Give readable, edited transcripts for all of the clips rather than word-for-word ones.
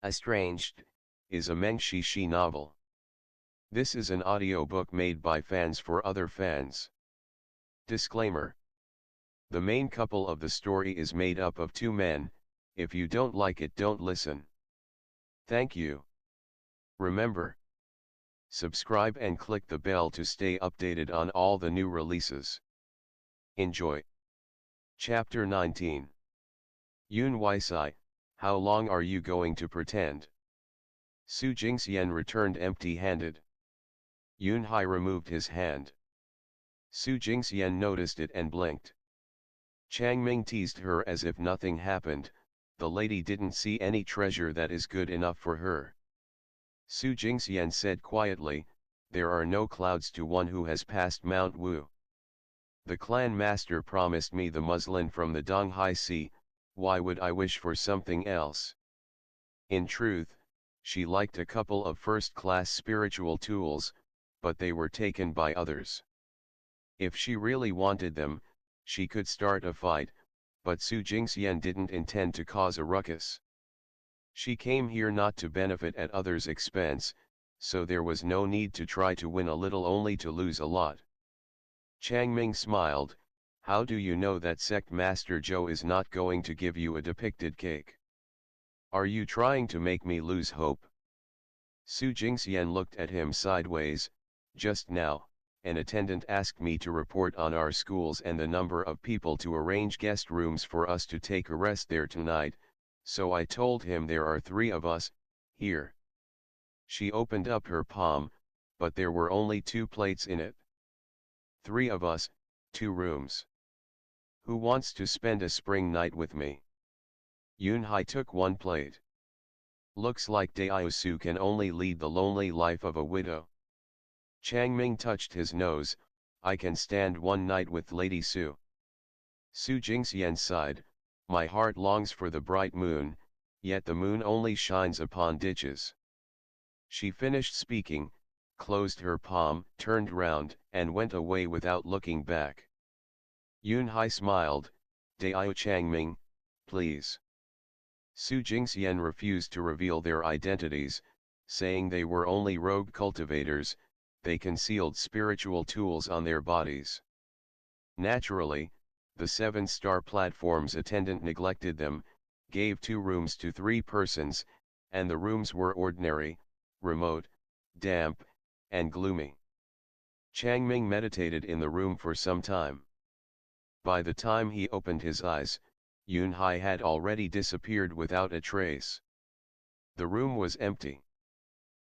Estranged is a Meng Shishi novel. This is an audiobook made by fans for other fans. Disclaimer. The main couple of the story is made up of two men. If you don't like it, don't listen. Thank you. Remember, subscribe and click the bell to stay updated on all the new releases. Enjoy. Chapter 19. Yun Wisai, how long are you going to pretend? Su Jingxian returned empty-handed. Yun Hai removed his hand. Su Jingxian noticed it and blinked. Chang Ming teased her as if nothing happened. The lady didn't see any treasure that is good enough for her. Su Jingxian said quietly, there are no clouds to one who has passed Mount Wu. The clan master promised me the muslin from the Donghai Sea, why would I wish for something else? In truth, she liked a couple of first-class spiritual tools, but they were taken by others. If she really wanted them, she could start a fight, but Su Jingxian didn't intend to cause a ruckus. She came here not to benefit at others' expense, so there was no need to try to win a little only to lose a lot. Chang Ming smiled, how do you know that sect master Zhou is not going to give you a depicted cake? Are you trying to make me lose hope? Su Jingxian looked at him sideways. Just now, an attendant asked me to report on our schools and the number of people to arrange guest rooms for us to take a rest there tonight, so I told him there are 3 of us, here. She opened up her palm, but there were only 2 plates in it. 3 of us, 2 rooms. Who wants to spend a spring night with me? Yun Hai took 1 plate. Looks like Daosu can only lead the lonely life of a widow. Chang Ming touched his nose, I can stand 1 night with Lady Su. Su Jingxian sighed, my heart longs for the bright moon, yet the moon only shines upon ditches. She finished speaking, closed her palm, turned round, and went away without looking back. Yun Hai smiled, Dao Changming, please. Su Jingxian refused to reveal their identities, saying they were only rogue cultivators, they concealed spiritual tools on their bodies. Naturally, the 7-star platform's attendant neglected them, gave 2 rooms to 3 persons, and the rooms were ordinary, remote, damp, and gloomy. Chang Ming meditated in the room for some time. By the time he opened his eyes, Yun Hai had already disappeared without a trace. The room was empty.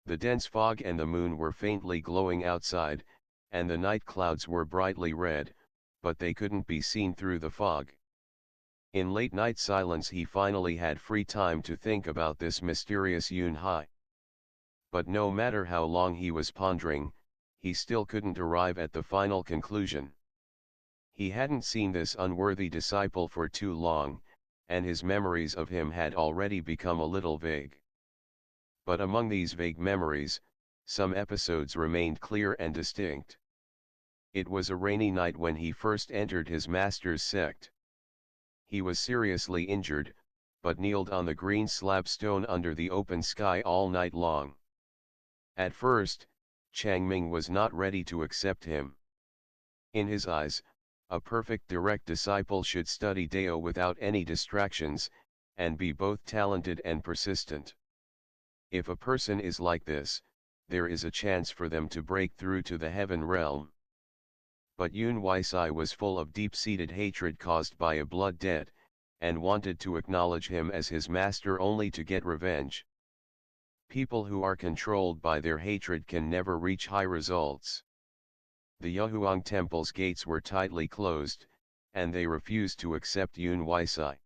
The dense fog and the moon were faintly glowing outside, and the night clouds were brightly red, but they couldn't be seen through the fog. In late night silence he finally had free time to think about this mysterious Yun Hai. But no matter how long he was pondering, he still couldn't arrive at the final conclusion. He hadn't seen this unworthy disciple for too long, and his memories of him had already become a little vague. But among these vague memories, some episodes remained clear and distinct. It was a rainy night when he first entered his master's sect. He was seriously injured, but kneeled on the green slab stone under the open sky all night long. At first, Chang Ming was not ready to accept him. In his eyes, a perfect direct disciple should study Dao without any distractions, and be both talented and persistent. If a person is like this, there is a chance for them to break through to the heaven realm. But Yun Wisai was full of deep-seated hatred caused by a blood debt, and wanted to acknowledge him as his master only to get revenge. People who are controlled by their hatred can never reach high results. The Yahuang temple's gates were tightly closed, and they refused to accept Yun Wisai.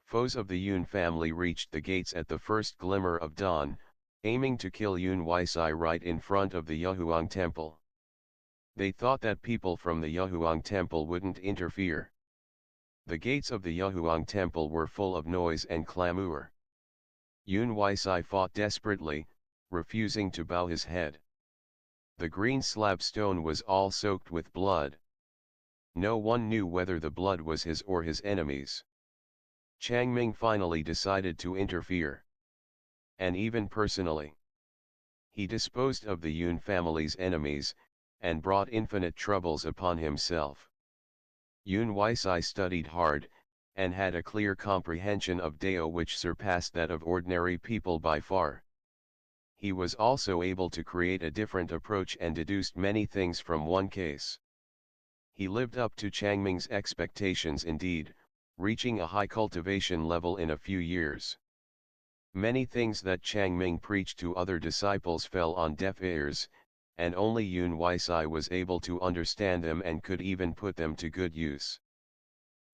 Foes of the Yun family reached the gates at the first glimmer of dawn, aiming to kill Yun Wisai right in front of the Yahuang temple. They thought that people from the Yahuang temple wouldn't interfere. The gates of the Yahuang temple were full of noise and clamor. Yun Wisai fought desperately, refusing to bow his head. The green slab stone was all soaked with blood. No one knew whether the blood was his or his enemy's. Chang Ming finally decided to interfere. and even personally. He disposed of the Yun family's enemies, and brought infinite troubles upon himself. Yun Weisai studied hard, and had a clear comprehension of Dao which surpassed that of ordinary people by far. He was also able to create a different approach and deduced many things from one case. He lived up to Changming's expectations indeed, reaching a high cultivation level in a few years. Many things that Changming preached to other disciples fell on deaf ears, and only Yun Weisai was able to understand them and could even put them to good use.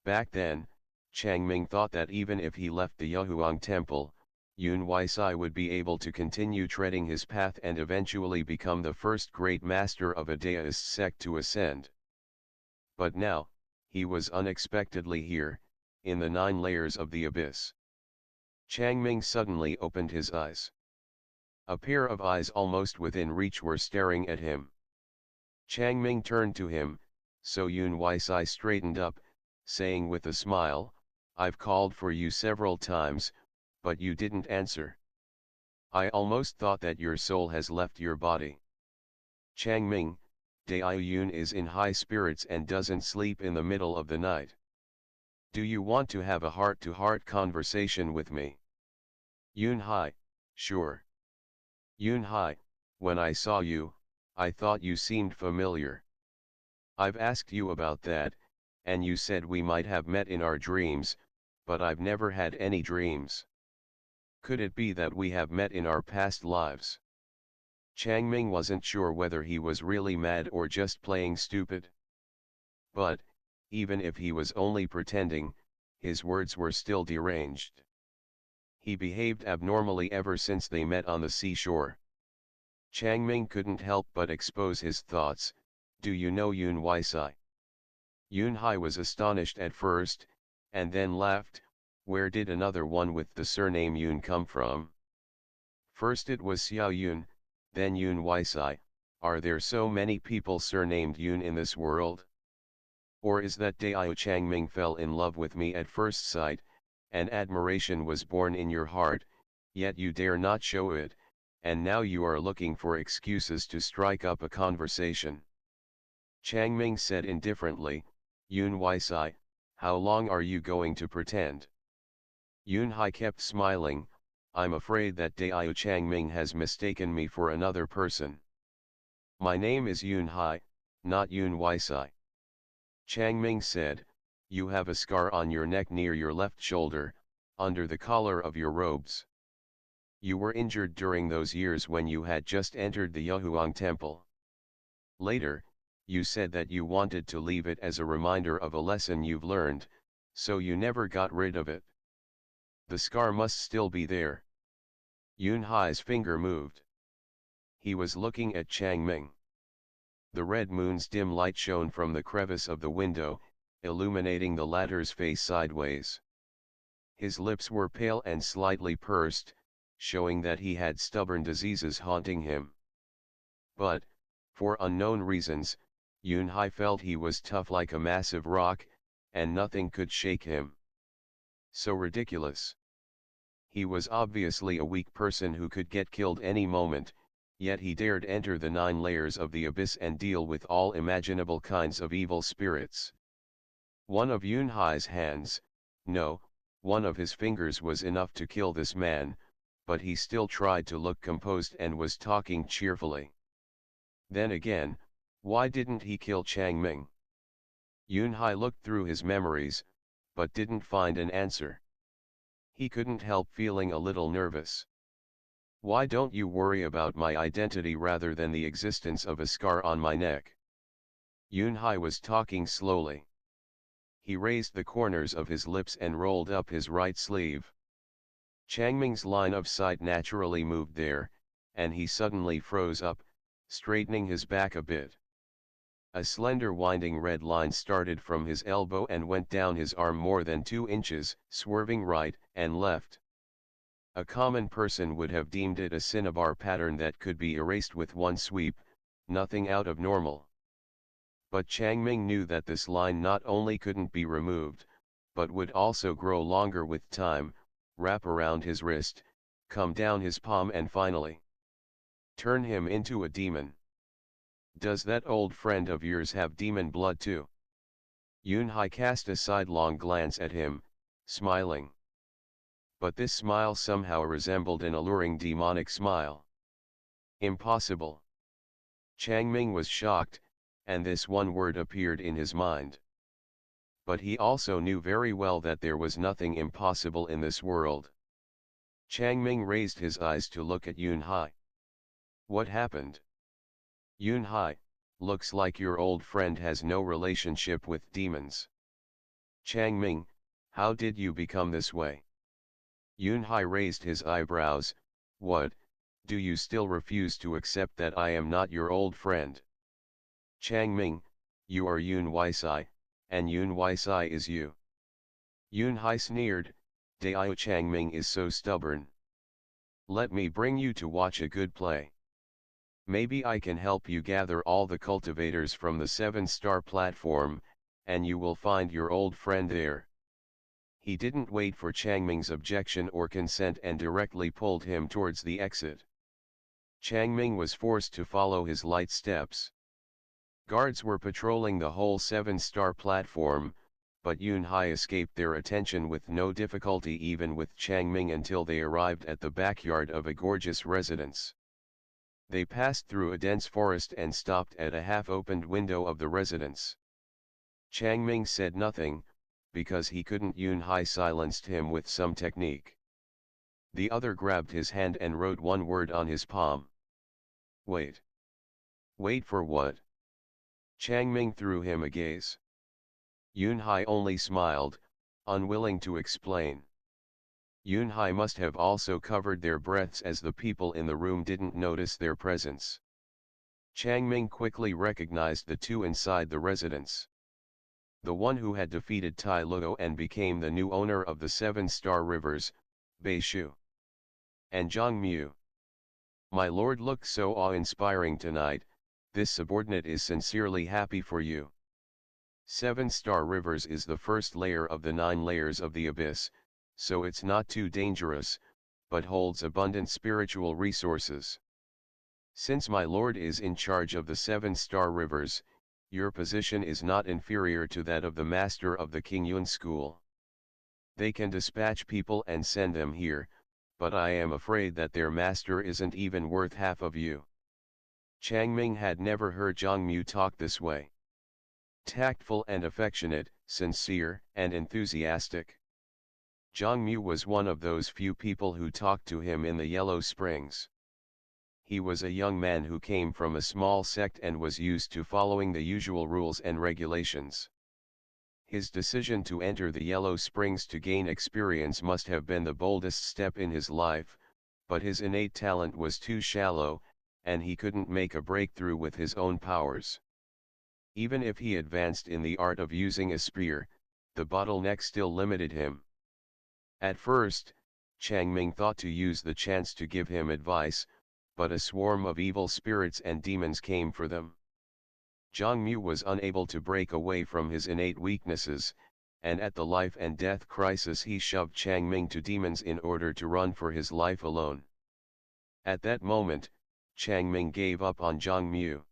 Back then, Changming thought that even if he left the Yahuang temple, Yun Weisai would be able to continue treading his path and eventually become the first great master of a Daoist sect to ascend. But now, he was unexpectedly here, in the 9 layers of the abyss. Changming suddenly opened his eyes. A pair of eyes almost within reach were staring at him. Changming turned to him, so Yun Weisai straightened up, saying with a smile, "I've called for you several times, but you didn't answer. I almost thought that your soul has left your body." Changming, Dao Yun is in high spirits and doesn't sleep in the middle of the night. Do you want to have a heart-to-heart conversation with me? Yun Hai, sure. Yun Hai, when I saw you, I thought you seemed familiar. I've asked you about that, and you said we might have met in our dreams, but I've never had any dreams. Could it be that we have met in our past lives? Changming wasn't sure whether he was really mad or just playing stupid. But, even if he was only pretending, his words were still deranged. He behaved abnormally ever since they met on the seashore. Changming couldn't help but expose his thoughts. Do you know Yun Weisai? Yun Hai was astonished at first, and then laughed. Where did another one with the surname Yun come from? First it was Xiao Yun, then Yun Weisai. Are there so many people surnamed Yun in this world? Or is that Dao Changming fell in love with me at first sight, and admiration was born in your heart, yet you dare not show it, and now you are looking for excuses to strike up a conversation? Changming said indifferently, Yun Weisai, how long are you going to pretend? Yun Hai kept smiling. I'm afraid that Dao Changming has mistaken me for another person. My name is Yun Hai, not Yun Weisai. Changming said, you have a scar on your neck near your left shoulder, under the collar of your robes. You were injured during those years when you had just entered the Yahuang temple. Later, you said that you wanted to leave it as a reminder of a lesson you've learned, so you never got rid of it. The scar must still be there. Yun Hai's finger moved. He was looking at Changming. The red moon's dim light shone from the crevice of the window, illuminating the latter's face sideways. His lips were pale and slightly pursed, showing that he had stubborn diseases haunting him. But, for unknown reasons, Yun Hai felt he was tough like a massive rock, and nothing could shake him. So ridiculous. He was obviously a weak person who could get killed any moment, yet he dared enter the 9 layers of the abyss and deal with all imaginable kinds of evil spirits. One of Yun Hai's hands, no, one of his fingers was enough to kill this man, but he still tried to look composed and was talking cheerfully. Then again, why didn't he kill Changming? Yun Hai looked through his memories, but didn't find an answer. He couldn't help feeling a little nervous. Why don't you worry about my identity rather than the existence of a scar on my neck? Yun Hai was talking slowly. He raised the corners of his lips and rolled up his right sleeve. Changming's line of sight naturally moved there, and he suddenly froze up, straightening his back a bit. A slender winding red line started from his elbow and went down his arm more than 2 inches, swerving right and left. A common person would have deemed it a cinnabar pattern that could be erased with one sweep, nothing out of normal. But Changming knew that this line not only couldn't be removed, but would also grow longer with time, wrap around his wrist, come down his palm and finally turn him into a demon. Does that old friend of yours have demon blood too? Yunhai cast a sidelong glance at him, smiling. But this smile somehow resembled an alluring demonic smile. Impossible. Changming was shocked, and this one word appeared in his mind. But he also knew very well that there was nothing impossible in this world. Changming raised his eyes to look at Yunhai. What happened? Yunhai, looks like your old friend has no relationship with demons. Changming, how did you become this way? Yunhai raised his eyebrows. What, do you still refuse to accept that I am not your old friend? Changming, you are Yun Wisai, and Yun Wisai is you. Yunhai sneered, Daiu Changming is so stubborn. Let me bring you to watch a good play. Maybe I can help you gather all the cultivators from the 7-star platform, and you will find your old friend there. He didn't wait for Changming's objection or consent and directly pulled him towards the exit. Changming was forced to follow his light steps. Guards were patrolling the whole 7-star platform, but Yunhai escaped their attention with no difficulty even with Changming until they arrived at the backyard of a gorgeous residence. They passed through a dense forest and stopped at a half-opened window of the residence. Changming said nothing, because he couldn't. Yunhai silenced him with some technique. The other grabbed his hand and wrote one word on his palm. Wait. Wait for what? Changming threw him a gaze. Yunhai only smiled, unwilling to explain. Yunhai must have also covered their breaths as the people in the room didn't notice their presence. Changming quickly recognized the two inside the residence. The one who had defeated Tai Luo and became the new owner of the 7-star rivers, Bei Shu. And Zhang Mu. My lord looked so awe-inspiring tonight, this subordinate is sincerely happy for you. 7-star rivers is the first layer of the 9 layers of the abyss, so it's not too dangerous, but holds abundant spiritual resources. Since my lord is in charge of the 7-star rivers, your position is not inferior to that of the master of the King Yun school. They can dispatch people and send them here, but I am afraid that their master isn't even worth half of you. Changming had never heard Zhang Mu talk this way. Tactful and affectionate, sincere and enthusiastic. Zhang Mu was one of those few people who talked to him in the Yellow Springs. He was a young man who came from a small sect and was used to following the usual rules and regulations. His decision to enter the Yellow Springs to gain experience must have been the boldest step in his life, but his innate talent was too shallow, and he couldn't make a breakthrough with his own powers. Even if he advanced in the art of using a spear, the bottleneck still limited him. At first, Changming thought to use the chance to give him advice, but a swarm of evil spirits and demons came for them. Zhang Mu was unable to break away from his innate weaknesses, and at the life and death crisis he shoved Changming to demons in order to run for his life alone. At that moment, Changming gave up on Zhang Mu.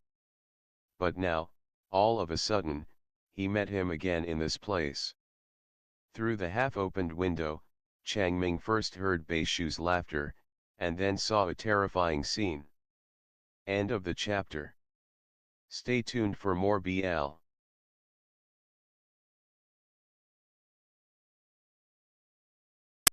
But now, all of a sudden, he met him again in this place. Through the half-opened window, Changming first heard Bei Shu's laughter, and then saw a terrifying scene. End of the chapter. Stay tuned for more BL.